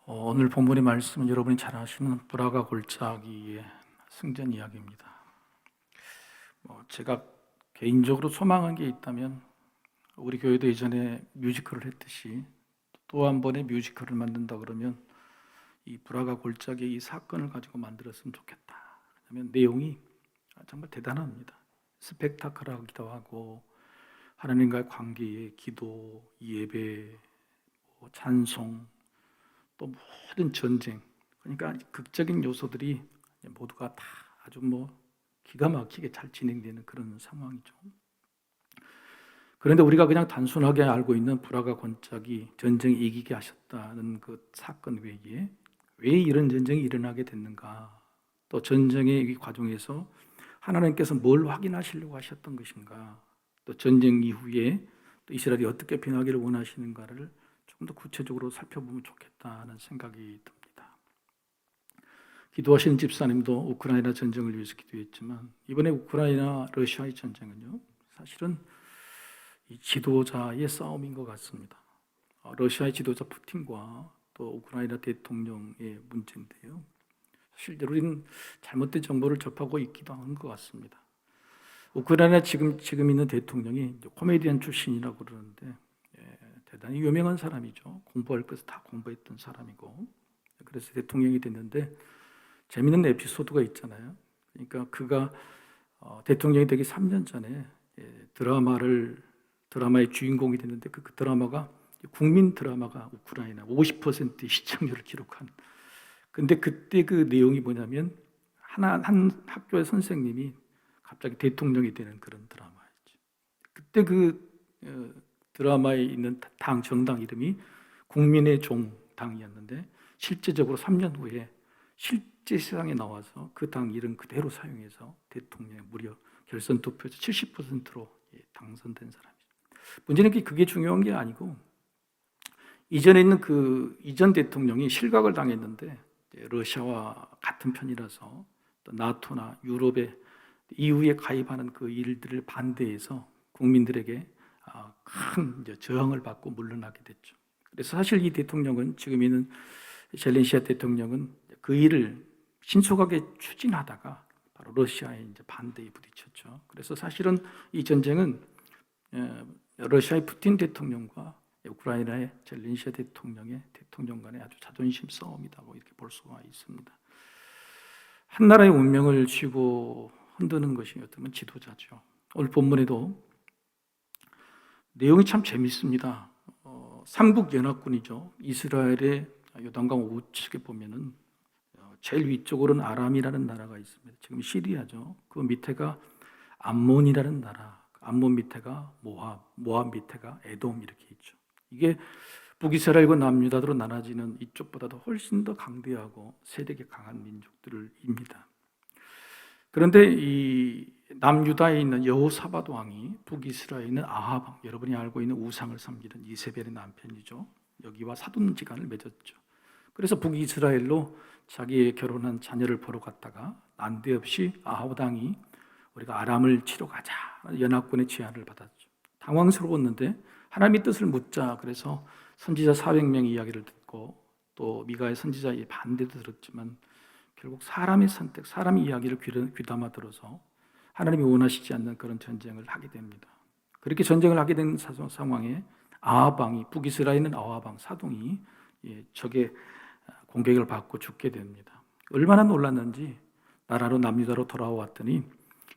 오늘 본문의 말씀은 여러분이 잘 아시는 브라가 골짜기의 승전 이야기입니다. 제가 개인적으로 소망한 게 있다면 우리 교회도 예전에 뮤지컬을 했듯이 또 한 번의 뮤지컬을 만든다 그러면 이 브라가 골짜기의 이 사건을 가지고 만들었으면 좋겠다. 왜냐하면 내용이 정말 대단합니다. 스펙타클하기도 하고 하나님과의 관계의 기도, 예배, 찬송, 또 모든 전쟁, 그러니까 극적인 요소들이 모두가 다 아주 기가 막히게 잘 진행되는 그런 상황이죠. 그런데 우리가 그냥 단순하게 알고 있는 브라가 골짜기 전쟁이 이기게 하셨다는 그 사건 외에 왜 이런 전쟁이 일어나게 됐는가, 또 전쟁의 이 과정에서 하나님께서 뭘 확인하시려고 하셨던 것인가, 또 전쟁 이후에 또 이스라엘이 어떻게 변하기를 원하시는가를 좀 더 구체적으로 살펴보면 좋겠다는 생각이 듭니다. 기도하시는 집사님도 우크라이나 전쟁을 위해서 기도했지만 이번에 우크라이나 러시아의 전쟁은요, 사실은 이 지도자의 싸움인 것 같습니다. 러시아의 지도자 푸틴과 또 우크라이나 대통령의 문제인데요, 실제로 우리는 잘못된 정보를 접하고 있기도 한 것 같습니다. 우크라이나 지금 있는 대통령이 코미디언 출신이라고 그러는데 대단히 유명한 사람이죠. 공부할 것을 다 공부했던 사람이고, 그래서 대통령이 됐는데 재미있는 에피소드가 있잖아요. 그러니까 그가 대통령이 되기 3년 전에 드라마의 주인공이 됐는데 그 드라마가 국민 드라마가 우크라이나 50% 시청률을 기록한. 근데 그때 그 내용이 뭐냐면 한 학교의 선생님이 갑자기 대통령이 되는 그런 드라마였죠. 그때 드라마에 있는 정당 이름이 국민의 종 당이었는데 실제적으로 3년 후에 실제 세상에 나와서 그 당 이름 그대로 사용해서 대통령에 무려 결선 투표에서 70%로 당선된 사람이죠. 문제는 그게 중요한 게 아니고 이전에 있는 그 이전 대통령이 실각을 당했는데 러시아와 같은 편이라서 또 나토나 유럽의 EU에 가입하는 그 일들을 반대해서 국민들에게 큰 저항을 받고 물러나게 됐죠. 그래서 사실 이 대통령은, 지금 있는 젤렌시아 대통령은 그 일을 신속하게 추진하다가 바로 러시아의 반대에 부딪혔죠. 그래서 사실은 이 전쟁은 러시아의 푸틴 대통령과 우크라이나의 젤렌시아 대통령의 대통령 간의 아주 자존심 싸움이라고 이렇게 볼 수가 있습니다. 한 나라의 운명을 쥐고 흔드는 것이 어쩌면 지도자죠. 오늘 본문에도 내용이 참 재밌습니다. 삼국연합군이죠. 이스라엘의 요단강 우측에 보면은 제일 위쪽으로는 아람이라는 나라가 있습니다. 지금 시리아죠. 그 밑에가 암몬이라는 나라, 암몬 밑에가 모압 밑에가 에돔 이렇게 있죠. 이게 북이스라엘과 남유다로 나눠지는 이쪽보다도 훨씬 더 강대하고 세력이 강한 민족들입니다. 그런데 이 남유다에 있는 여호사밧 왕이 북이스라엘에 있는 아합 왕, 여러분이 알고 있는 우상을 섬기는 이세벨의 남편이죠. 여기와 사돈지간을 맺었죠. 그래서 북이스라엘로 자기의 결혼한 자녀를 보러 갔다가 난데없이 아합 왕이 우리가 아람을 치러 가자 연합군의 제안을 받았죠. 당황스러웠는데 하나님의 뜻을 묻자 그래서 선지자 400명의 이야기를 듣고 또 미가의 선지자의 반대도 들었지만 결국 사람의 선택, 사람의 이야기를 귀담아 들어서 하나님이 원하시지 않는 그런 전쟁을 하게 됩니다. 그렇게 전쟁을 하게 된 상황에 아합 왕이, 북이스라엘에 있는 아합 왕 사동이 적의 공격을 받고 죽게 됩니다. 얼마나 놀랐는지 나라로 남유다로 돌아왔더니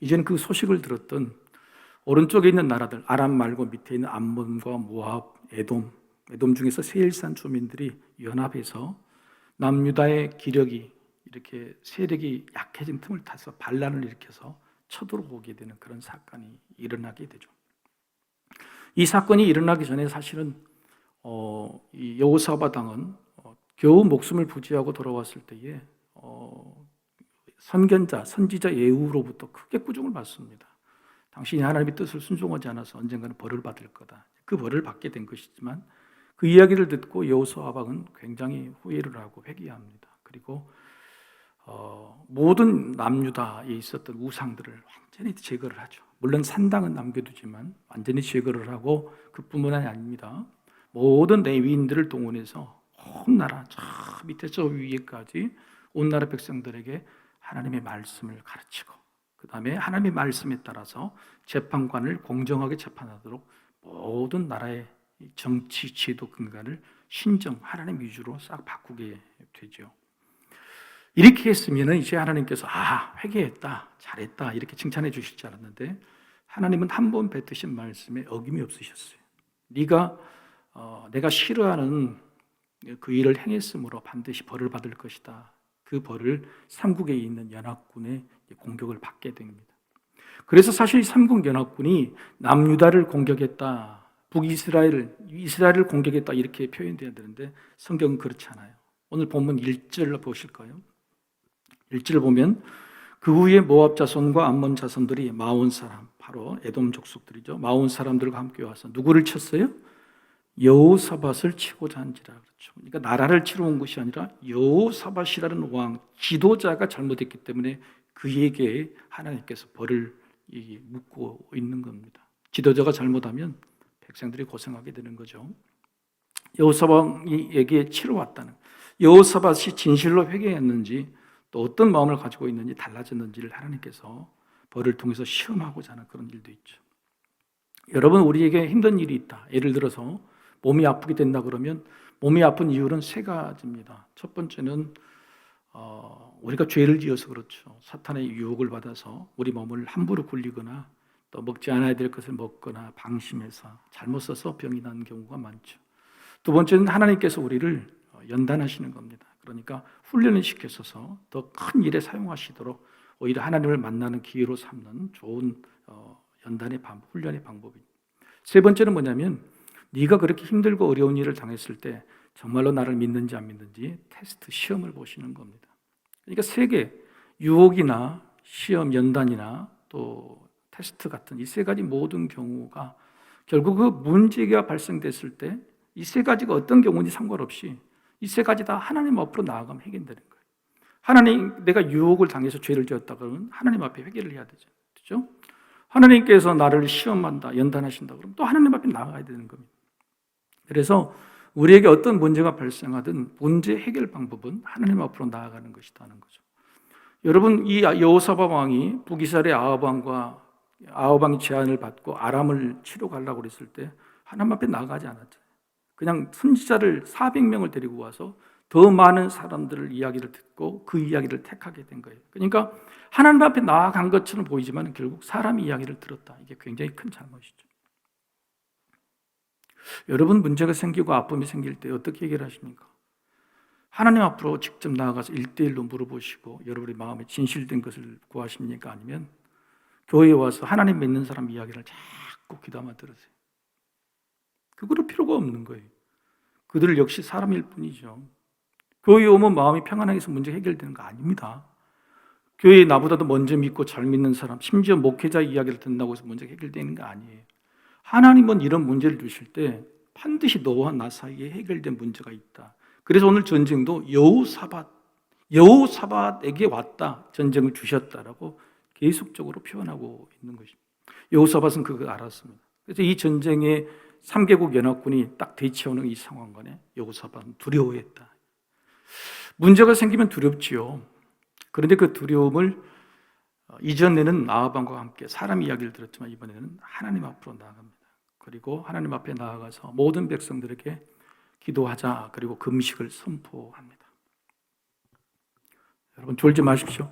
이제는 그 소식을 들었던 오른쪽에 있는 나라들, 아람 말고 밑에 있는 암몬과 모압, 에돔 중에서 세일산 주민들이 연합해서 남유다의 기력이 이렇게 세력이 약해진 틈을 타서 반란을 일으켜서 쳐들어오게 되는 그런 사건이 일어나게 되죠. 이 사건이 일어나기 전에 사실은 이 여호사밧 왕은 겨우 목숨을 부지하고 돌아왔을 때에 선지자 예후로부터 크게 꾸중을 받습니다. 당신이 하나님의 뜻을 순종하지 않아서 언젠가는 벌을 받을 거다. 그 벌을 받게 된 것이지만 그 이야기를 듣고 여호사밧 왕은 굉장히 후회를 하고 회개합니다. 그리고 모든 남유다에 있었던 우상들을 완전히 제거를 하죠. 물론 산당은 남겨두지만 완전히 제거를 하고 그뿐만 아닙니다. 모든 레위인들을 동원해서 온 나라 저 밑에 저 위에까지 온 나라 백성들에게 하나님의 말씀을 가르치고 그 다음에 하나님의 말씀에 따라서 재판관을 공정하게 재판하도록 모든 나라의 정치 제도 근간을 신정 하나님 위주로 싹 바꾸게 되죠. 이렇게 했으면 이제 하나님께서 회개했다, 잘했다 이렇게 칭찬해 주실 줄 알았는데 하나님은 한 번 뱉으신 말씀에 어김이 없으셨어요. 내가 싫어하는 그 일을 행했으므로 반드시 벌을 받을 것이다. 그 벌을 삼국에 있는 연합군의 공격을 받게 됩니다. 그래서 사실 삼국 연합군이 남유다를 공격했다, 이스라엘을 공격했다 이렇게 표현돼야 되는데 성경은 그렇지 않아요. 오늘 본문 1절을 보실까요? 1절을 보면 그 후에 모압 자손과 암몬 자손들이 마온 사람, 바로 에돔 족속들이죠. 마온 사람들과 함께 와서 누구를 쳤어요? 여호사밧을 치고자 한지라. 그렇죠. 그러니까 나라를 치러 온 것이 아니라 여호사밧이라는 왕, 지도자가 잘못했기 때문에 그에게 하나님께서 벌을 묻고 있는 겁니다. 지도자가 잘못하면 백성들이 고생하게 되는 거죠. 여호사밧에게 치러 왔다는, 여호사밧이 진실로 회개했는지 또 어떤 마음을 가지고 있는지 달라졌는지를 하나님께서 벌을 통해서 시험하고자 하는 그런 일도 있죠. 여러분, 우리에게 힘든 일이 있다. 예를 들어서 몸이 아프게 된다 그러면 몸이 아픈 이유는 세 가지입니다. 첫 번째는 우리가 죄를 지어서 그렇죠. 사탄의 유혹을 받아서 우리 몸을 함부로 굴리거나 또 먹지 않아야 될 것을 먹거나 방심해서 잘못 써서 병이 나는 경우가 많죠. 두 번째는 하나님께서 우리를 연단하시는 겁니다. 그러니까 훈련을 시켜서 더 큰 일에 사용하시도록 오히려 하나님을 만나는 기회로 삼는 좋은 연단의 방법, 훈련의 방법입니다. 세 번째는 뭐냐면 네가 그렇게 힘들고 어려운 일을 당했을 때 정말로 나를 믿는지 안 믿는지 테스트, 시험을 보시는 겁니다. 그러니까 세 개, 유혹이나 시험, 연단이나 또 테스트 같은 이 세 가지 모든 경우가 결국 그 문제가 발생됐을 때 이 세 가지가 어떤 경우인지 상관없이 이 세 가지 다 하나님 앞으로 나아가면 해결되는 거예요. 하나님, 내가 유혹을 당해서 죄를 지었다 그러면 하나님 앞에 회개를 해야 되죠. 그렇죠? 하나님께서 나를 시험한다, 연단하신다 그러면 또 하나님 앞에 나아가야 되는 겁니다. 그래서 우리에게 어떤 문제가 발생하든 문제 해결 방법은 하나님 앞으로 나아가는 것이라는 거죠. 여러분, 이 여호사밧 왕이 북이스라엘의 아합 왕이 제안을 받고 아람을 치러 가려고 그랬을 때 하나님 앞에 나아가지 않았잖아요. 그냥 선지자를 400명을 데리고 와서 더 많은 사람들을 이야기를 듣고 그 이야기를 택하게 된 거예요. 그러니까 하나님 앞에 나아간 것처럼 보이지만 결국 사람 이야기를 들었다. 이게 굉장히 큰 잘못이죠. 여러분, 문제가 생기고 아픔이 생길 때 어떻게 해결하십니까? 하나님 앞으로 직접 나아가서 1대1로 물어보시고 여러분의 마음에 진실된 것을 구하십니까? 아니면 교회에 와서 하나님 믿는 사람 이야기를 자꾸 귀담아 들으세요? 그거를 필요가 없는 거예요. 그들 역시 사람일 뿐이죠. 교회에 오면 마음이 평안하게 해서 문제 해결되는 거 아닙니다. 교회에 나보다도 먼저 믿고 잘 믿는 사람, 심지어 목회자 이야기를 듣는다고 해서 문제가 해결되는 거 아니에요. 하나님은 이런 문제를 주실 때 반드시 너와 나 사이에 해결된 문제가 있다. 그래서 오늘 전쟁도 여호사밧에게 왔다, 전쟁을 주셨다라고 계속적으로 표현하고 있는 것입니다. 여호사밧은 그걸 알았습니다. 그래서 이 전쟁에 3개국 연합군이 딱 대치하는 이 상황간에 여호사밧은 두려워했다. 문제가 생기면 두렵지요. 그런데 그 두려움을 이전에는 아합 왕과 함께 사람 이야기를 들었지만 이번에는 하나님 앞으로 나아갑니다. 그리고 하나님 앞에 나아가서 모든 백성들에게 기도하자, 그리고 금식을 선포합니다. 여러분, 졸지 마십시오.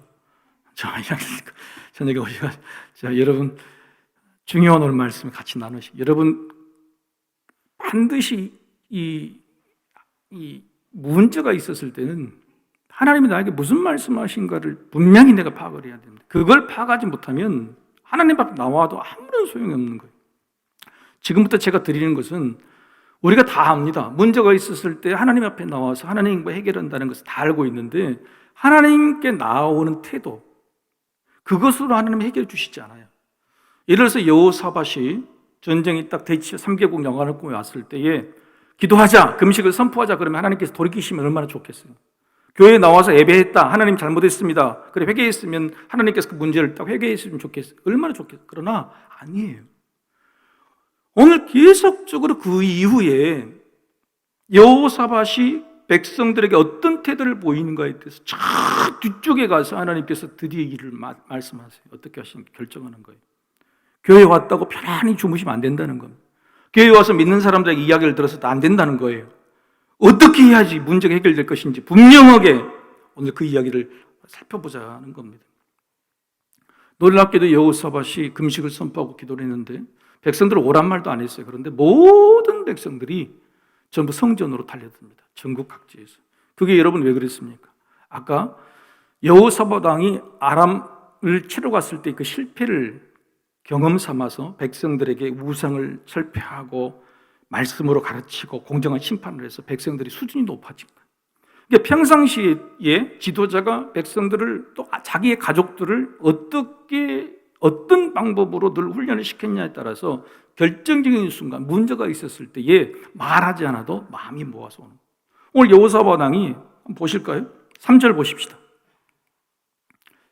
저녁에 오시가 여러분 중요한 오늘 말씀을 같이 나누시고, 여러분 반드시 이 문제가 있었을 때는 하나님이 나에게 무슨 말씀하신가를 분명히 내가 파악을 해야 됩니다. 그걸 파악하지 못하면 하나님 앞에 나와도 아무런 소용이 없는 거예요. 지금부터 제가 드리는 것은 우리가 다 압니다. 문제가 있었을 때 하나님 앞에 나와서 하나님과 해결한다는 것을 다 알고 있는데 하나님께 나오는 태도, 그것으로 하나님이 해결해 주시지 않아요. 예를 들어서 여호사밧이 전쟁이 딱 대치 3개국 연합군이 왔을 때에 기도하자, 금식을 선포하자 그러면 하나님께서 돌이키시면 얼마나 좋겠어요. 교회에 나와서 예배했다, 하나님 잘못했습니다, 그래 회개했으면 하나님께서 그 문제를 딱 회개했으면 좋겠어요. 얼마나 좋겠어요. 그러나 아니에요. 오늘 계속적으로 그 이후에 여호사밧이 백성들에게 어떤 태도를 보이는가에 대해서 저 뒤쪽에 가서 하나님께서 드디어 일을 말씀하세요. 어떻게 하시는 결정하는 거예요. 교회 왔다고 편안히 주무시면 안 된다는 겁니다. 교회 와서 믿는 사람들에게 이야기를 들어서도 안 된다는 거예요. 어떻게 해야지 문제가 해결될 것인지 분명하게 오늘 그 이야기를 살펴보자는 겁니다. 놀랍게도 여호사밧이 금식을 선포하고 기도를 했는데 백성들은 오란 말도 안 했어요. 그런데 모든 백성들이 전부 성전으로 달려듭니다. 전국 각지에서. 그게 여러분 왜 그랬습니까? 아까 여호사밧 왕이 아람을 치러 갔을 때 그 실패를 경험 삼아서 백성들에게 우상을 철폐하고 말씀으로 가르치고 공정한 심판을 해서 백성들이 수준이 높아진 거예요. 그러니까 평상시에 지도자가 백성들을 또 자기의 가족들을 어떤 방법으로 늘 훈련을 시켰냐에 따라서 결정적인 순간 문제가 있었을 때에 말하지 않아도 마음이 모아서 오는 거예요. 오늘 여호사밧 왕이 한번 보실까요? 3절 보십시다.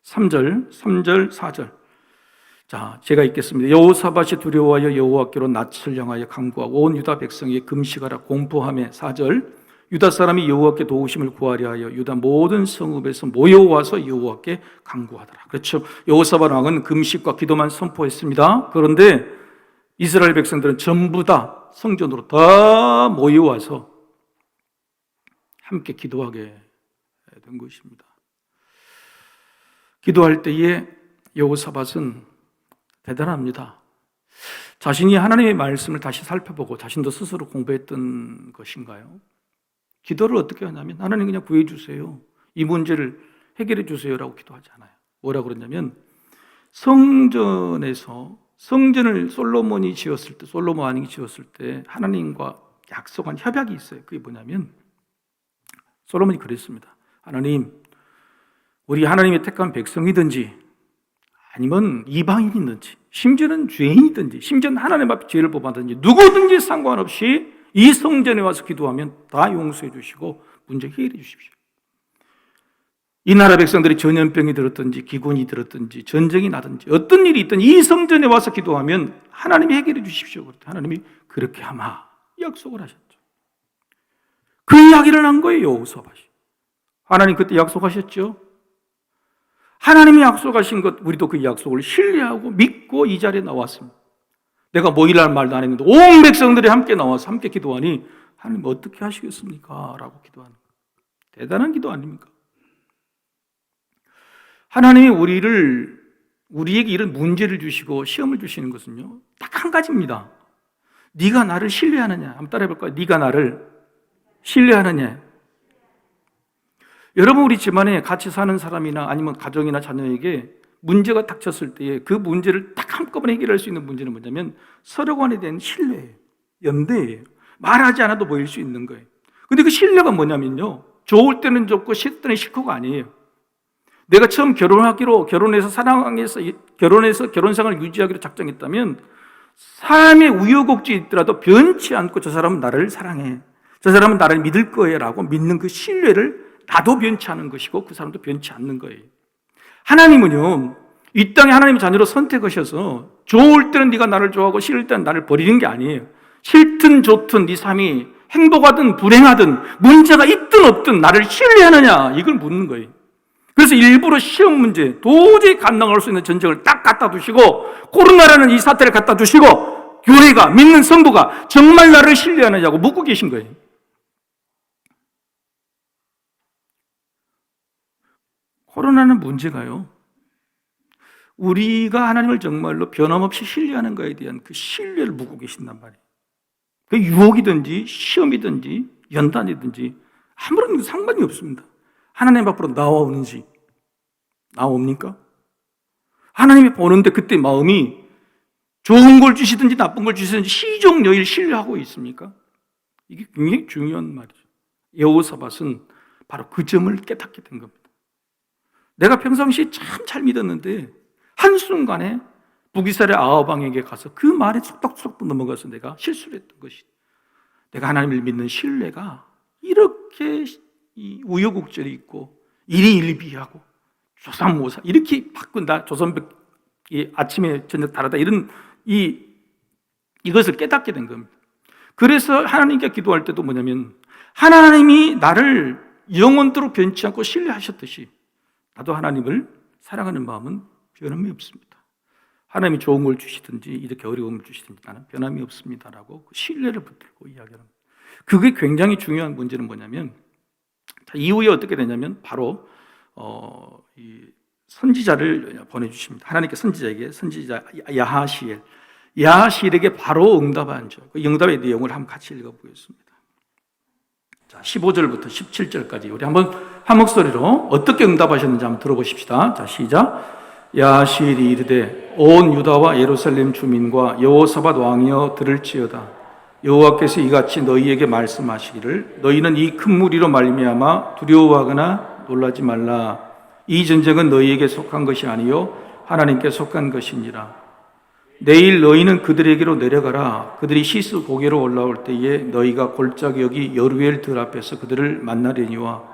3절, 4절. 자, 제가 읽겠습니다. 여호사밧이 두려워하여 여호와께로 낯을 향하여 간구하고 온 유다 백성에게 금식하라 공포하며 4절. 유다 사람이 여호와께 도우심을 구하려 하여 유다 모든 성읍에서 모여와서 여호와께 간구하더라. 그렇죠. 여호사밧 왕은 금식과 기도만 선포했습니다. 그런데 이스라엘 백성들은 전부 다 성전으로 다 모여와서 함께 기도하게 된 것입니다. 기도할 때에 여호사밧은 대단합니다. 자신이 하나님의 말씀을 다시 살펴보고 자신도 스스로 공부했던 것인가요? 기도를 어떻게 하냐면 하나님 그냥 구해주세요. 이 문제를 해결해 주세요라고 기도하지 않아요. 뭐라고 그러냐면 성전을 솔로몬 왕이 지었을 때 하나님과 약속한 협약이 있어요. 그게 뭐냐면 솔로몬이 그랬습니다. 하나님, 우리 하나님의 택한 백성이든지 아니면 이방인이든지 심지어는 죄인이든지 심지어는 하나님 앞에 죄를 범하든지 누구든지 상관없이 이 성전에 와서 기도하면 다 용서해 주시고 문제 해결해 주십시오. 이 나라 백성들이 전염병이 들었든지 기근이 들었든지 전쟁이 나든지 어떤 일이 있든 이 성전에 와서 기도하면 하나님이 해결해 주십시오. 하나님이 그렇게 하마 약속을 하셨죠. 그 이야기를 한 거예요. 여호사밧이. 하나님 그때 약속하셨죠. 하나님이 약속하신 것 우리도 그 약속을 신뢰하고 믿고 이 자리에 나왔습니다. 내가 모이라는 말도 안 했는데 온 백성들이 함께 나와서 함께 기도하니 하나님 어떻게 하시겠습니까? 라고 기도하는 거예요. 대단한 기도 아닙니까? 하나님이 우리에게 이런 문제를 주시고 시험을 주시는 것은요 딱 한 가지입니다. 네가 나를 신뢰하느냐? 한번 따라해 볼까요? 네가 나를 신뢰하느냐? 여러분 우리 집안에 같이 사는 사람이나 아니면 가정이나 자녀에게 문제가 닥쳤을 때에 그 문제를 딱 한꺼번에 해결할 수 있는 문제는 뭐냐면 서로 간에 대한 신뢰예요. 연대예요. 말하지 않아도 보일 수 있는 거예요. 근데 그 신뢰가 뭐냐면요 좋을 때는 좋고 싫을 때는 싫고가 아니에요. 내가 처음 결혼해서 사랑해서 결혼해서 결혼생활을 유지하기로 작정했다면 삶의 우여곡절이 있더라도 변치 않고 저 사람은 나를 사랑해, 저 사람은 나를 믿을 거예요 라고 믿는 그 신뢰를 나도 변치 않은 것이고 그 사람도 변치 않는 거예요. 하나님은요 이 땅에 하나님의 자녀로 선택하셔서 좋을 때는 네가 나를 좋아하고 싫을 때는 나를 버리는 게 아니에요. 싫든 좋든 네 삶이 행복하든 불행하든 문제가 있든 없든 나를 신뢰하느냐 이걸 묻는 거예요. 그래서 일부러 시험 문제 도저히 감당할 수 있는 전쟁을 딱 갖다 두시고 코로나라는 이 사태를 갖다 두시고 교회가 믿는 성도가 정말 나를 신뢰하느냐고 묻고 계신 거예요. 코로나는 문제가요 우리가 하나님을 정말로 변함없이 신뢰하는 것에 대한 그 신뢰를 묻고 계신단 말이에요. 그 유혹이든지 시험이든지 연단이든지 아무런 상관이 없습니다. 하나님 앞으로 나와오는지 나옵니까? 하나님이 보는데 그때 마음이 좋은 걸 주시든지 나쁜 걸 주시든지 시종여일 신뢰하고 있습니까? 이게 굉장히 중요한 말이죠. 여호사밧은 바로 그 점을 깨닫게 된 겁니다. 내가 평상시에 참 잘 믿었는데 한순간에 북이스라엘 아합 왕에게 가서 그 말에 쏙닥쏙 넘어가서 내가 실수를 했던 것이 내가 하나님을 믿는 신뢰가 이렇게 우여곡절이 있고 일희일비하고 조삼모사 이렇게 바꾼다. 조선백이 아침에 저녁 다르다 이런 이것을 깨닫게 된 겁니다. 그래서 하나님께 기도할 때도 뭐냐면 하나님이 나를 영원토록 변치 않고 신뢰하셨듯이 나도 하나님을 사랑하는 마음은 변함이 없습니다. 하나님이 좋은 걸 주시든지 이렇게 어려움을 주시든지 나는 변함이 없습니다라고 신뢰를 붙들고 이야기하는, 그게 굉장히 중요한 문제는 뭐냐면, 이후에 어떻게 되냐면 바로 이 선지자를 보내주십니다. 하나님께 선지자에게, 선지자 야하시엘에게 바로 응답한 죠. 그 응답의 내용을 한번 같이 읽어보겠습니다. 자, 15절부터 17절까지 우리 한번 한 목소리로 어떻게 응답하셨는지 한번 들어보십시다. 자, 시작. 야하시엘이 이르되 온 유다와 예루살렘 주민과 여호사밧 왕이여 들을지어다. 여호와께서 이같이 너희에게 말씀하시기를 너희는 이 큰 무리로 말미암아 두려워하거나 놀라지 말라. 이 전쟁은 너희에게 속한 것이 아니요 하나님께 속한 것이니라. 내일 너희는 그들에게로 내려가라. 그들이 시스 고개로 올라올 때에 너희가 골짜기 여기 여루엘 들 앞에서 그들을 만나려니와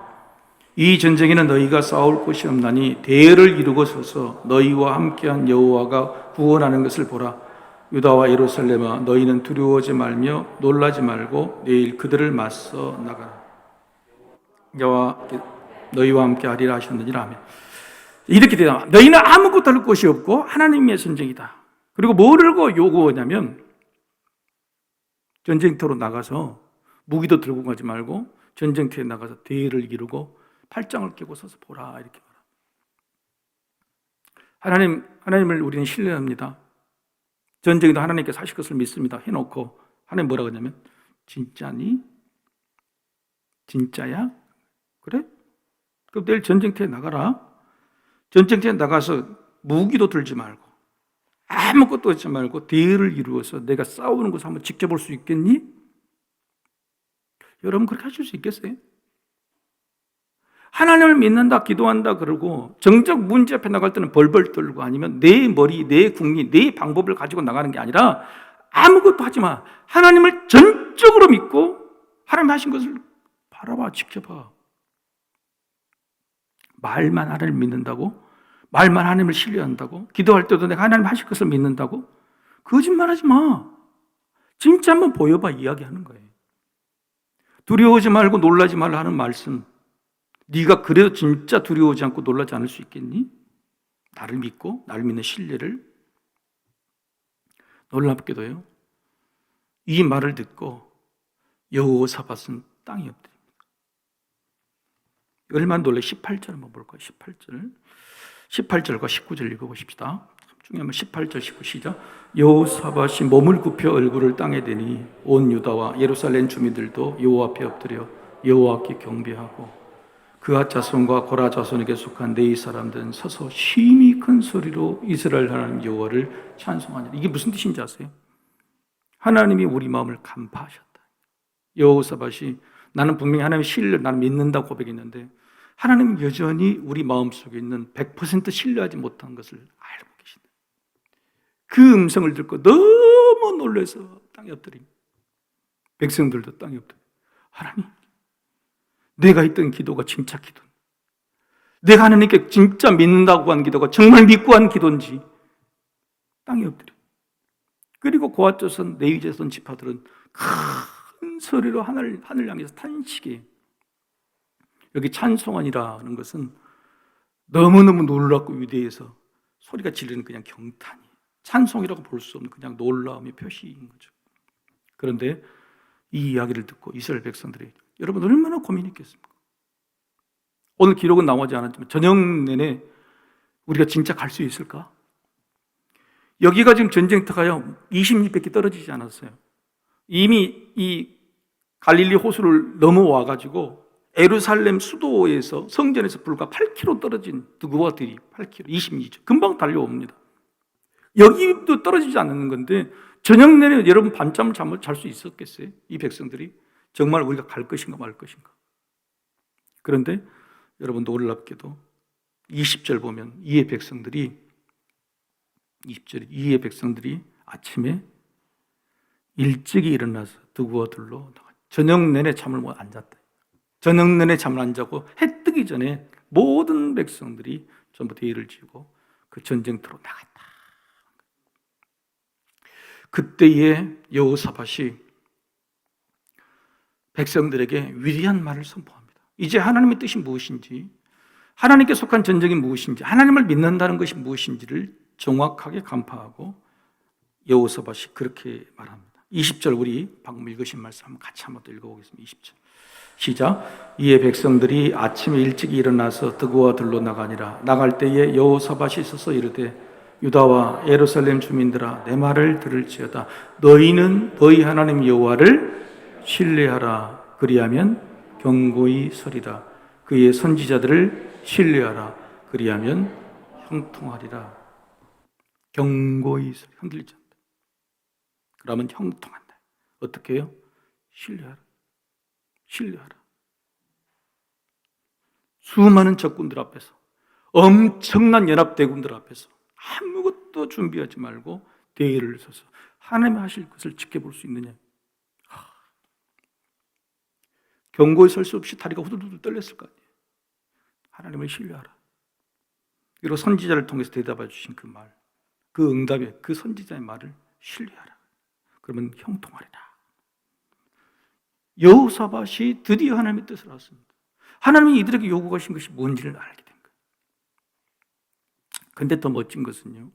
이 전쟁에는 너희가 싸울 곳이 없나니 대열을 이루고 서서 너희와 함께한 여호와가 구원하는 것을 보라. 유다와 예루살렘아 너희는 두려워하지 말며 놀라지 말고 내일 그들을 맞서 나가라. 여호와 너희와 함께 하리라 하셨느니라 하면, 이렇게 되다 너희는 아무것도 할 것이 없고 하나님의 전쟁이다. 그리고 뭐를 요구하냐면 전쟁터로 나가서 무기도 들고 가지 말고 전쟁터에 나가서 대회를 이루고 팔짱을 끼고 서서 보라, 이렇게 말합니다. 하나님을 우리는 신뢰합니다. 전쟁에도 하나님께서 하실 것을 믿습니다 해놓고 하나님 뭐라고 하냐면 진짜니? 진짜야? 그래? 그럼 내일 전쟁터에 나가라. 전쟁터에 나가서 무기도 들지 말고 아무것도 하지 말고 대회를 이루어서 내가 싸우는 것을 한번 지켜볼 수 있겠니? 여러분 그렇게 하실 수 있겠어요? 하나님을 믿는다, 기도한다 그러고 정작 문제 앞에 나갈 때는 벌벌 떨고 아니면 내 머리, 내 궁리, 내 방법을 가지고 나가는 게 아니라 아무것도 하지 마. 하나님을 전적으로 믿고 하나님 하신 것을 바라봐, 지켜봐. 말만 하나님을 믿는다고? 말만 하나님을 신뢰한다고? 기도할 때도 내가 하나님 하실 것을 믿는다고? 거짓말하지 마. 진짜 한번 보여봐, 이야기하는 거예요. 두려워하지 말고 놀라지 말라 하는 말씀, 네가 그래도 진짜 두려워하지 않고 놀라지 않을 수 있겠니? 나를 믿고 나를 믿는 신뢰를. 놀랍게도요, 이 말을 듣고 여호사밧은 땅에 엎드립니다. 얼마나 놀래. 18절 한번 볼까요? 18절과 19절 읽어보십시다. 중에 한번 18절 19 시작. 여호사밧이 몸을 굽혀 얼굴을 땅에 대니 온 유다와 예루살렘 주민들도 여호와 앞에 엎드려 여호와께 경배하고 그앗 자손과 고라 자손에게 속한 네 사람들은 서서 심히 큰 소리로 이스라엘 하나님 여호와를 찬송하니라. 이게 무슨 뜻인지 아세요? 하나님이 우리 마음을 간파하셨다. 여호사밧이 나는 분명히 하나님 신뢰, 나는 믿는다 고백했는데 하나님은 여전히 우리 마음속에 있는 100% 신뢰하지 못한 것을 알고 계신다. 그 음성을 듣고 너무 놀라서 땅에 엎드립니다. 백성들도 땅에 엎드려. 하나님, 내가 했던 기도가 진짜 기도, 내가 하나님께 진짜 믿는다고 한 기도가 정말 믿고 한 기도인지 땅에 엎드려. 그리고 고앗 자손, 레위 자손 지파들은 큰 소리로 하늘 향해서 탄식해. 여기 찬송하니라는 것은 너무너무 놀랍고 위대해서 소리가 지르는 그냥 경탄이, 찬송이라고 볼 수 없는 그냥 놀라움의 표시인 거죠. 그런데 이 이야기를 듣고 이스라엘 백성들이, 여러분 얼마나 고민했겠습니까? 오늘 기록은 나오지 않았지만 저녁 내내 우리가 진짜 갈 수 있을까? 여기가 지금 전쟁터가요 20리밖에 떨어지지 않았어요. 이미 이 갈릴리 호수를 넘어와가지고 예루살렘 수도에서, 성전에서 불과 8km 떨어진 드구아들이 8km, 22죠. 금방 달려옵니다. 여기도 떨어지지 않는 건데 저녁 내내 여러분 밤잠을 잘 수 있었겠어요? 이 백성들이 정말 우리가 갈 것인가 말 것인가. 그런데 여러분 놀랍게도 20절 보면 이의 백성들이, 20절에 이의 백성들이 아침에 일찍이 일어나서 드구아들로 저녁 내내 잠을 못 안 잤다. 저녁 내내 잠을 안 자고 해 뜨기 전에 모든 백성들이 전부 대의를 지고 그 전쟁터로 나갔다. 그때에 여호사밧이 백성들에게 위대한 말을 선포합니다. 이제 하나님의 뜻이 무엇인지, 하나님께 속한 전쟁이 무엇인지, 하나님을 믿는다는 것이 무엇인지를 정확하게 간파하고 여호사밧이 그렇게 말합니다. 20절 우리 방금 읽으신 말씀 한번 같이 한번 더 읽어보겠습니다. 20절 시작. 이에 백성들이 아침에 일찍 일어나서 드고와 들로 나가니라. 나갈 때에 여호사밧이 서서 이르되 유다와 예루살렘 주민들아 내 말을 들을지어다. 너희는 너희 하나님 여호와를 신뢰하라. 그리하면 견고히 서리라. 그의 선지자들을 신뢰하라. 그리하면 형통하리라. 견고히 서리. 흔들리지 않다. 그러면 형통한다. 어떻게 해요? 신뢰하라. 신뢰하라. 수많은 적군들 앞에서, 엄청난 연합대군들 앞에서 아무것도 준비하지 말고 대의를 서서 하나님이 하실 것을 지켜볼 수 있느냐. 경고에 설 수 없이 다리가 후들후들 떨렸을 거 아니에요. 하나님을 신뢰하라. 그리고 선지자를 통해서 대답해 주신 그 말, 그 응답에 그 선지자의 말을 신뢰하라. 그러면 형통하리라. 여호사밧이 드디어 하나님의 뜻을 알았습니다. 하나님이 이들에게 요구하신 것이 뭔지를 알게 된 거예요. 그런데 더 멋진 것은요,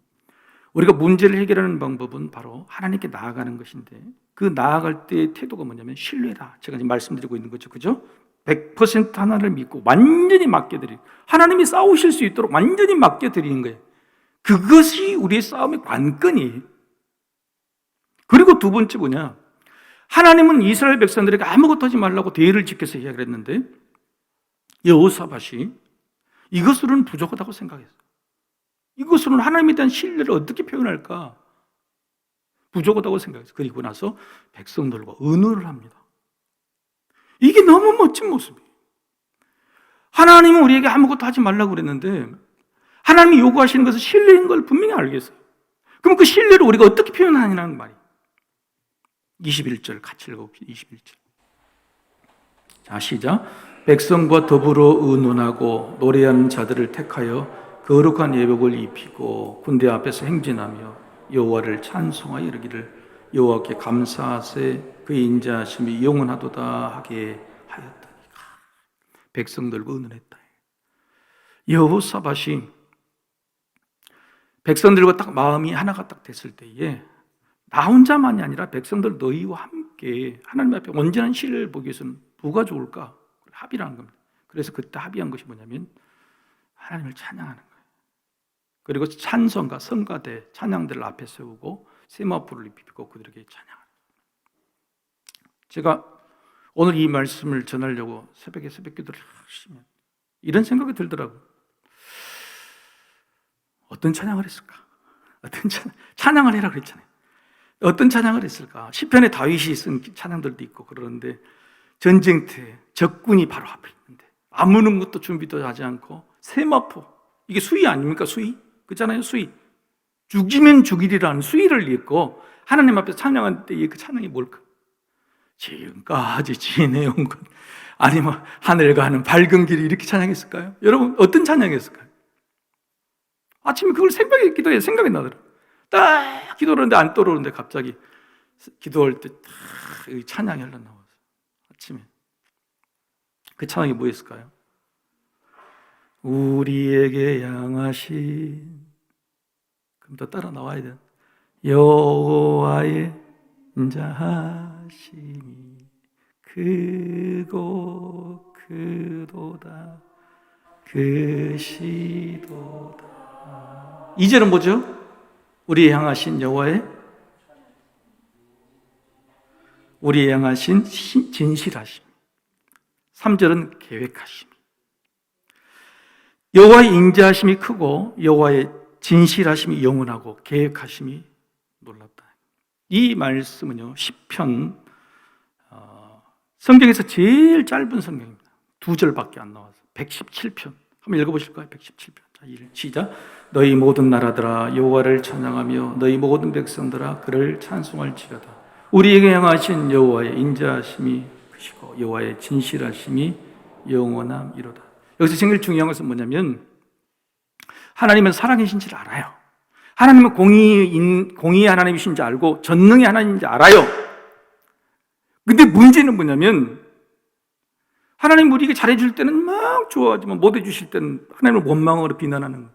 우리가 문제를 해결하는 방법은 바로 하나님께 나아가는 것인데 그 나아갈 때의 태도가 뭐냐면 신뢰다. 제가 지금 말씀드리고 있는 거죠. 그죠? 100% 하나님을 믿고 완전히 맡겨드리는, 하나님이 싸우실 수 있도록 완전히 맡겨드리는 거예요. 그것이 우리의 싸움의 관건이에요. 그리고 두 번째 뭐냐, 하나님은 이스라엘 백성들에게 아무것도 하지 말라고 대의를 지켜서 이야기를 했는데 여호사밧이 이것으로는 부족하다고 생각했어요. 이것으로는 하나님에 대한 신뢰를 어떻게 표현할까? 부족하다고 생각했어요. 그리고 나서 백성들과 의논을 합니다. 이게 너무 멋진 모습이에요. 하나님은 우리에게 아무것도 하지 말라고 그랬는데 하나님이 요구하시는 것은 신뢰인 걸 분명히 알겠어요. 그럼 그 신뢰를 우리가 어떻게 표현하냐는 말이에요. 21절 같이 읽어봅시다. 21절. 자, 시작. 백성과 더불어 의논하고 노래하는 자들을 택하여 거룩한 예복을 입히고 군대 앞에서 행진하며 여호와를 찬송하여 이르기를 여호와께 감사하세 그의 인자하심이 영원하도다 하게 하였더니. 백성들과 의논했다. 여호사밧이 백성들과 딱 마음이 하나가 딱 됐을 때에 나 혼자만이 아니라 백성들 너희와 함께 하나님 앞에 온전한 신뢰를 보기 위해서는 뭐가 좋을까? 합의를 한 겁니다. 그래서 그때 합의한 것이 뭐냐면 하나님을 찬양하는 거예요. 그리고 찬송가, 성가대, 찬양들을 앞에 세우고 세마포를 입히고 그들에게 찬양하는 거예요. 제가 오늘 이 말씀을 전하려고 새벽에 새벽 기도를 하시면 이런 생각이 들더라고요. 어떤 찬양을 했을까? 어떤 찬양을 해라 그랬잖아요. 어떤 찬양을 했을까? 시편에 다윗이 쓴 찬양들도 있고 그러는데 전쟁터에 적군이 바로 앞에 있는데 아무런 것도 준비도 하지 않고 세마포, 이게 수위 아닙니까? 수위? 그렇잖아요. 수위. 죽이면 죽이리라는 수위를 읽고 하나님 앞에 찬양할 때의 그 찬양이 뭘까? 지금까지 지내온 것 아니면 하늘 가는 밝은 길이 이렇게 찬양했을까요? 여러분 어떤 찬양했을까요? 아침에 그걸 새벽에 기도해 생각이 나더라고요. 딱 기도를 하는데 안 떠오르는데 갑자기 기도할 때 딱 찬양이 흘러나와서 아침에 그 찬양이 뭐였을까요? 우리에게 향하신, 그럼 더 따라 나와야 돼요. 여호와의 인자하심이 크고 크도다 크시도다. 2절은 뭐죠? 우리의 향하신 여호와의, 우리의 향하신 진실하심. 3절은 계획하심. 여호와의 인자하심이 크고 여호와의 진실하심이 영원하고 계획하심이 놀랍다. 이 말씀은요, 시편 성경에서 제일 짧은 성경입니다. 2절밖에 안 나와서 117편 한번 읽어보실까요? 117편. 자, 시작. 너희 모든 나라들아 여호와를 찬양하며 너희 모든 백성들아 그를 찬송할지어다. 우리에게 향하신 여호와의 인자하심이 크시고 여호와의 진실하심이 영원함이로다. 여기서 제일 중요한 것은 뭐냐면 하나님은 사랑이신지를 알아요. 하나님은 공의의 하나님이신지 알고 전능의 하나님인지 알아요. 근데 문제는 뭐냐면 하나님 우리에게 잘해줄 때는 막 좋아하지만 못해주실 때는 하나님을 원망으로 비난하는 거예요.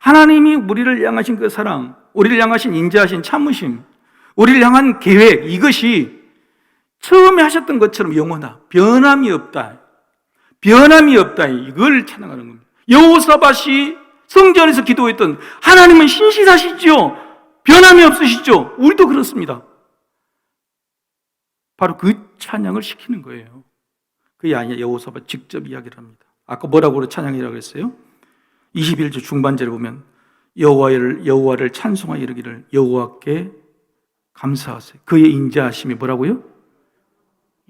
하나님이 우리를 향하신 그 사랑, 우리를 향하신 인자하신 참으심, 우리를 향한 계획, 이것이 처음에 하셨던 것처럼 영원하다, 변함이 없다, 변함이 없다, 이걸 찬양하는 겁니다. 여호사밧이 성전에서 기도했던 하나님은 신실하시죠, 변함이 없으시죠. 우리도 그렇습니다. 바로 그 찬양을 시키는 거예요. 그게 아니라 여호사밧 직접 이야기를 합니다. 아까 뭐라고 찬양이라고 그랬어요? 21절 중반절에 보면 여호와를 찬송하여 이르기를 여호와께 감사하세요. 그의 인자하심이 뭐라고요?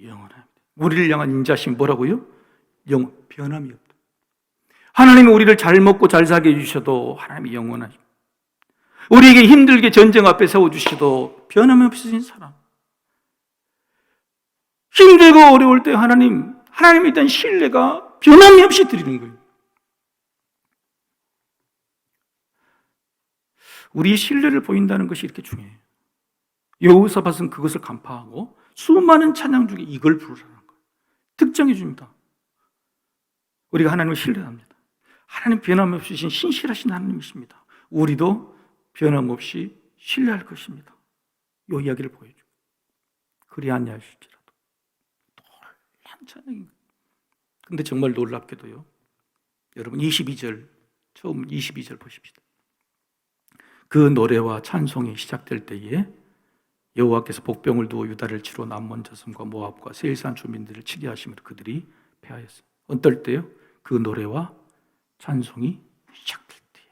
영원합니다. 우리를 향한 인자하심이 뭐라고요? 변함이 없다. 하나님이 우리를 잘 먹고 잘 살게 해주셔도 하나님이 영원하십니다. 우리에게 힘들게 전쟁 앞에 세워주셔도 변함이 없으신 사람. 힘들고 어려울 때 하나님에 대한 신뢰가 변함이 없이 드리는 거예요. 우리의 신뢰를 보인다는 것이 이렇게 중요해요. 여호사밧은 그것을 간파하고 수많은 찬양 중에 이걸 부르라는 거예요. 특정해 줍니다. 우리가 하나님을 신뢰합니다. 하나님 변함없으신 신실하신 하나님이십니다. 우리도 변함없이 신뢰할 것입니다. 이 이야기를 보여줘요. 그리 아니하실지라도 놀란 찬양입니다. 근데 정말 놀랍게도요, 여러분 22절, 처음 22절 보십시다. 그 노래와 찬송이 시작될 때에 여호와께서 복병을 두어 유다를 치러 남몬 저섬과 모압과 세일산 주민들을 치게 하심으로 그들이 패하였어요. 어떨 때요? 그 노래와 찬송이 시작될 때에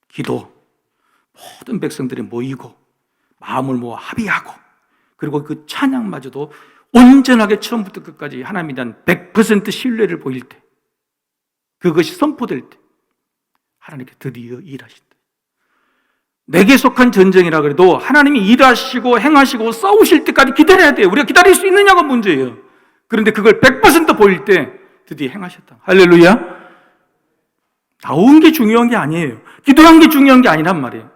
기도, 모든 백성들이 모이고 마음을 모아 합의하고, 그리고 그 찬양마저도 온전하게 처음부터 끝까지 하나님에 대한 100% 신뢰를 보일 때, 그것이 선포될 때 하나님께 드디어 일하신다. 내게 속한 전쟁이라 그래도 하나님이 일하시고 행하시고 싸우실 때까지 기다려야 돼요. 우리가 기다릴 수 있느냐가 문제예요. 그런데 그걸 100% 보일 때 드디어 행하셨다. 할렐루야. 나온 게 중요한 게 아니에요. 기도한 게 중요한 게 아니란 말이에요.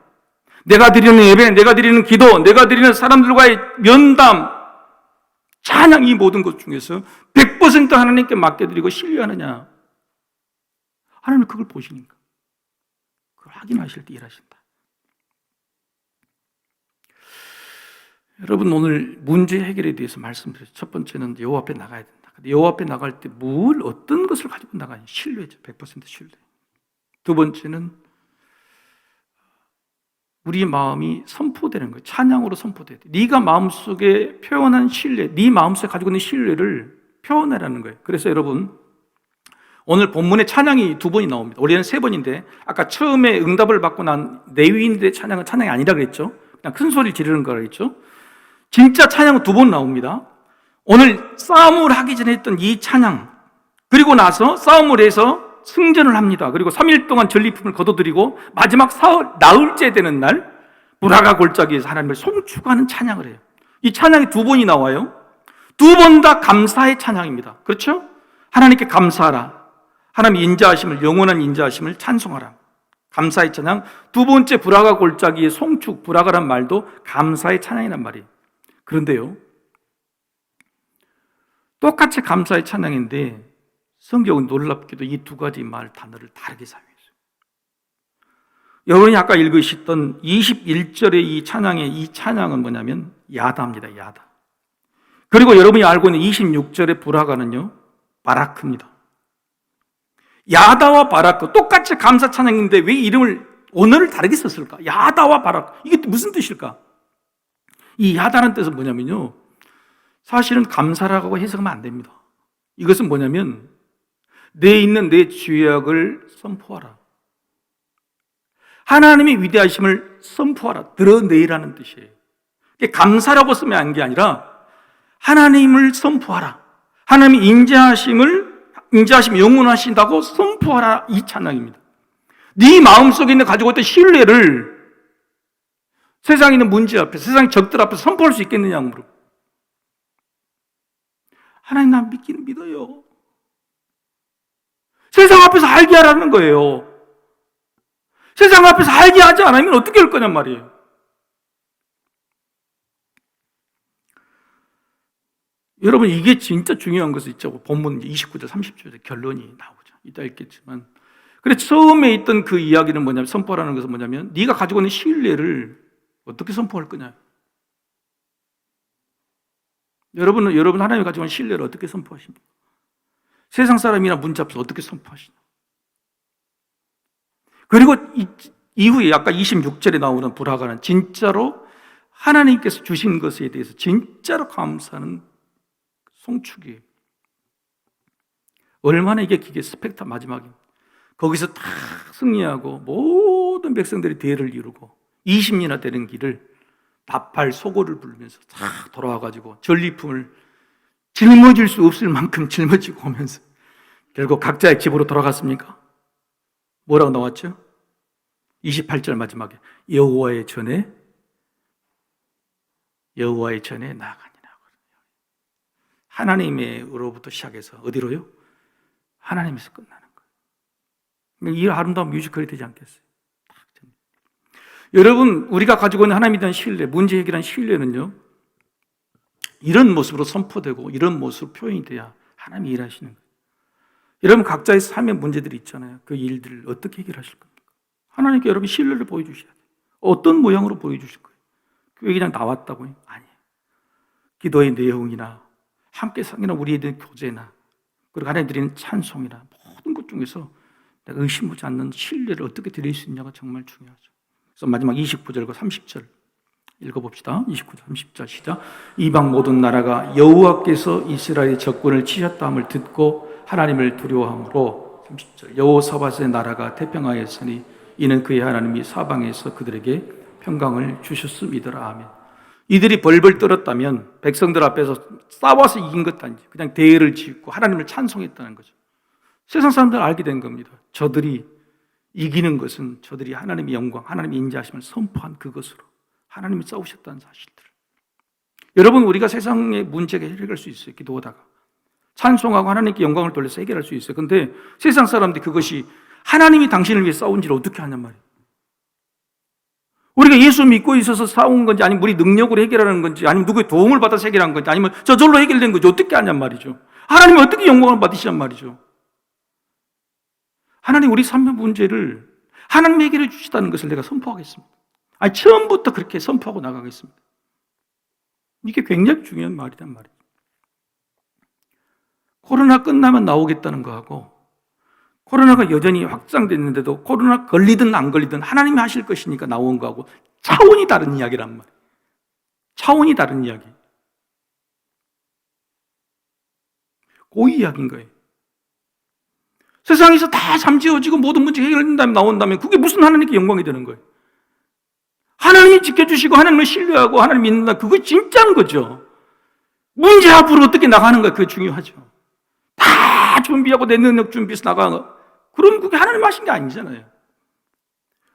내가 드리는 예배, 내가 드리는 기도, 내가 드리는 사람들과의 면담, 찬양, 이 모든 것 중에서 100% 하나님께 맡겨드리고 신뢰하느냐, 하나님은 그걸 보시니까 그걸 확인하실 때 일하신다. 여러분, 오늘 문제 해결에 대해서 말씀드렸죠. 첫 번째는 여호와 앞에 나가야 된다. 여호와 앞에 나갈 때 어떤 것을 가지고 나가냐? 신뢰죠. 100% 신뢰. 두 번째는 우리 마음이 선포되는 거예요. 찬양으로 선포돼야 돼. 네가 마음속에 표현한 신뢰, 네 마음속에 가지고 있는 신뢰를 표현하라는 거예요. 그래서 여러분, 오늘 본문에 찬양이 2번이 나옵니다. 원래는 3번인데 아까 처음에 응답을 받고 난 레위인들의 찬양은 찬양이 아니라 그랬죠. 그냥 큰 소리를 지르는 거라 그랬죠. 진짜 찬양은 2번 나옵니다. 오늘 싸움을 하기 전에 했던 이 찬양, 그리고 나서 싸움을 해서 승전을 합니다. 그리고 3일 동안 전리품을 거둬들이고 마지막 나흘째 되는 날 무라가 골짜기에서 하나님을 송축하는 찬양을 해요. 이 찬양이 2번이 나와요. 2번 다 감사의 찬양입니다. 그렇죠? 하나님께 감사하라. 하나님의 인자하심을, 영원한 인자하심을 찬송하라. 감사의 찬양. 2번째 브라가 골짜기의 송축, 브라가란 말도 감사의 찬양이란 말이에요. 그런데요, 똑같이 감사의 찬양인데 성경은 놀랍게도 이 2가지 단어를 다르게 사용했어요. 여러분이 아까 읽으셨던 21절의 이 찬양은 뭐냐면 야다입니다. 야다. 그리고 여러분이 알고 있는 26절의 브라가는요, 바라크입니다. 야다와 바라크, 똑같이 감사 찬양인데 왜 언어를 다르게 썼을까? 야다와 바라크, 이게 무슨 뜻일까? 이 야다는 뜻은 뭐냐면요, 사실은 감사라고 해석하면 안 됩니다. 이것은 뭐냐면 내 있는 내 죄악을 선포하라. 하나님의 위대하심을 선포하라, 드러내라는 뜻이에요. 감사라고 쓰면 한 게 아니라 하나님을 선포하라. 하나님의 인자하심 영원하신다고 선포하라, 이 찬양입니다. 네 마음속에 가지고 있던 신뢰를 세상에 있는 문제 앞에, 세상의 적들 앞에 선포할 수 있겠느냐고 물어요. 하나님, 나 믿기는 믿어요. 세상 앞에서 알게 하라는 거예요. 세상 앞에서 알게 하지 않으면 어떻게 할 거냔 말이에요. 여러분, 이게 진짜 중요한 것이 있죠. 본문 29절, 30절에 결론이 나오죠. 이따 읽겠지만. 그래, 처음에 있던 그 이야기는 뭐냐면, 선포라는 것은 뭐냐면, 네가 가지고 있는 신뢰를 어떻게 선포할 거냐. 여러분 하나님이 가지고 있는 신뢰를 어떻게 선포하십니까? 세상 사람이나 문제 앞에서 어떻게 선포하시냐. 그리고 이후에 아까 26절에 나오는 불화가는 진짜로 하나님께서 주신 것에 대해서 진짜로 감사하는 송축이에요. 얼마나 이게 기계 스펙타 마지막입니다. 거기서 다 승리하고 모든 백성들이 대를 이루고 20년이나 되는 길을 나팔 소고를 부르면서 다 돌아와가지고 전리품을 짊어질 수 없을 만큼 짊어지고 오면서 결국 각자의 집으로 돌아갔습니까? 뭐라고 나왔죠? 28절 마지막에 여호와의 전에 나아가니라. 하나님으로부터 시작해서 어디로요? 하나님에서 끝나는 거예요. 이 아름다운 뮤지컬이 되지 않겠어요? 여러분, 우리가 가지고 있는 하나님에 대한 신뢰, 문제 해결한 신뢰는요, 이런 모습으로 선포되고 이런 모습으로 표현이 돼야 하나님이 일하시는 거예요. 여러분, 각자의 삶의 문제들이 있잖아요. 그 일들을 어떻게 해결하실 겁니까? 하나님께 여러분 신뢰를 보여주셔야 돼요. 어떤 모양으로 보여주실 거예요? 그게 그냥 나왔다고요? 아니에요. 기도의 내용이나 함께 상이나 우리에 대한 교제나 그리고 하나님 드리는 찬송이나 모든 것 중에서 내가 의심하지 않는 신뢰를 어떻게 드릴 수 있냐가 정말 중요하죠. 그래서 마지막 29절과 30절 읽어봅시다. 29절, 30절 시작. 이방 모든 나라가 여호와께서 이스라엘의 적군을 치셨다함을 듣고 하나님을 두려워함으로 30절 여호사밧의 나라가 태평하였으니 이는 그의 하나님이 사방에서 그들에게 평강을 주셨음이더라. 아멘. 이들이 벌벌 떨었다면 백성들 앞에서 싸워서 이긴 것도 아니지. 그냥 대회를 짓고 하나님을 찬송했다는 거죠. 세상 사람들은 알게 된 겁니다. 저들이 이기는 것은 저들이 하나님의 영광, 하나님의 인자하심을 선포한 그것으로 하나님이 싸우셨다는 사실들을. 여러분, 우리가 세상의 문제가 해결할 수 있어요. 기도하다가 찬송하고 하나님께 영광을 돌려서 해결할 수 있어요. 근데 세상 사람들이 그것이 하나님이 당신을 위해 싸운지를 어떻게 하냔 말이에요. 우리가 예수 믿고 있어서 싸운 건지, 아니면 우리 능력으로 해결하는 건지, 아니면 누구의 도움을 받아서 해결한 건지, 아니면 저절로 해결된 건지 어떻게 하냔 말이죠. 하나님이 어떻게 영광을 받으시냔 말이죠. 하나님, 우리 삶의 문제를 하나님이 해결해 주시다는 것을 내가 선포하겠습니다. 아니, 처음부터 그렇게 선포하고 나가겠습니다. 이게 굉장히 중요한 말이란 말이죠. 코로나 끝나면 나오겠다는 거하고 코로나가 여전히 확산됐는데도 코로나 걸리든 안 걸리든 하나님이 하실 것이니까 나온 거하고 차원이 다른 이야기란 말이에요. 차원이 다른 이야기. 그 이야기인 거예요. 세상에서 다 잠재워지고 모든 문제 해결된다면 나온다면 그게 무슨 하나님께 영광이 되는 거예요. 하나님이 지켜주시고 하나님을 신뢰하고 하나님 믿는다. 그거 진짜인 거죠. 문제 앞으로 어떻게 나가는 거예요. 그게 중요하죠. 다 준비하고 내 능력 준비해서 나가. 그럼 그게 하나님 하신 게 아니잖아요.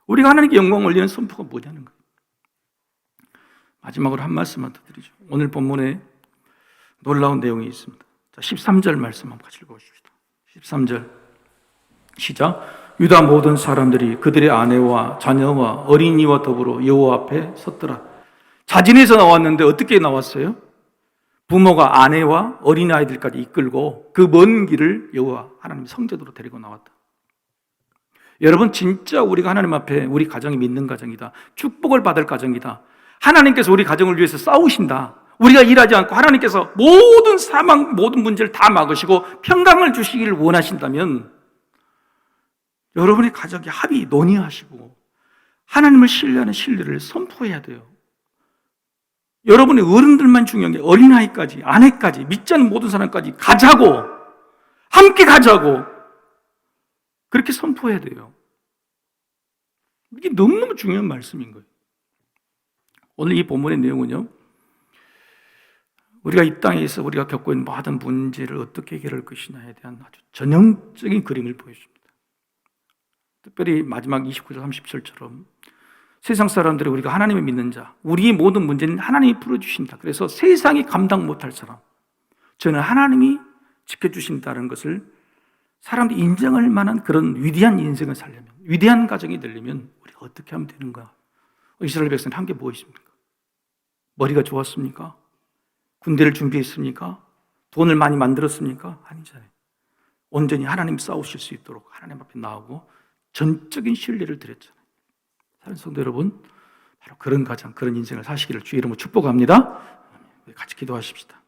우리가 하나님께 영광을 올리는 선포가 뭐냐는 거예요. 마지막으로 한 말씀만 더 드리죠. 오늘 본문에 놀라운 내용이 있습니다. 자, 13절 말씀 한번 같이 읽어보십시다. 13절 시작. 유다 모든 사람들이 그들의 아내와 자녀와 어린이와 더불어 여호와 앞에 섰더라. 자진해서 나왔는데 어떻게 나왔어요? 부모가 아내와 어린아이들까지 이끌고 그 먼 길을 여호와 하나님 성전으로 데리고 나왔다. 여러분, 진짜 우리가 하나님 앞에 우리 가정이 믿는 가정이다, 축복을 받을 가정이다, 하나님께서 우리 가정을 위해서 싸우신다, 우리가 일하지 않고 하나님께서 모든 사망, 모든 문제를 다 막으시고 평강을 주시기를 원하신다면 여러분의 가족이 합의 논의하시고 하나님을 신뢰하는 신뢰를 선포해야 돼요. 여러분의 어른들만 중요한 게 어린아이까지, 아내까지, 믿지 않는 모든 사람까지 가자고, 함께 가자고 그렇게 선포해야 돼요. 이게 너무너무 중요한 말씀인 거예요. 오늘 이 본문의 내용은요, 우리가 이 땅에서 우리가 겪고 있는 모든 문제를 어떻게 해결할 것이냐에 대한 아주 전형적인 그림을 보여줍니다. 특별히 마지막 29절 30절처럼 세상 사람들이 우리가 하나님을 믿는 자, 우리의 모든 문제는 하나님이 풀어주신다. 그래서 세상이 감당 못할 사람, 저는 하나님이 지켜주신다는 것을 사람들이 인정할 만한 그런 위대한 인생을 살려면, 위대한 가정이 되려면 우리가 어떻게 하면 되는가? 이스라엘 백성은 한 게 무엇입니까? 머리가 좋았습니까? 군대를 준비했습니까? 돈을 많이 만들었습니까? 아니잖아요. 온전히 하나님 싸우실 수 있도록 하나님 앞에 나오고 전적인 신뢰를 드렸잖아요. 사랑하는 성도 여러분, 바로 그런 가정, 그런 인생을 사시기를 주의 이름으로 축복합니다. 같이 기도하십시다.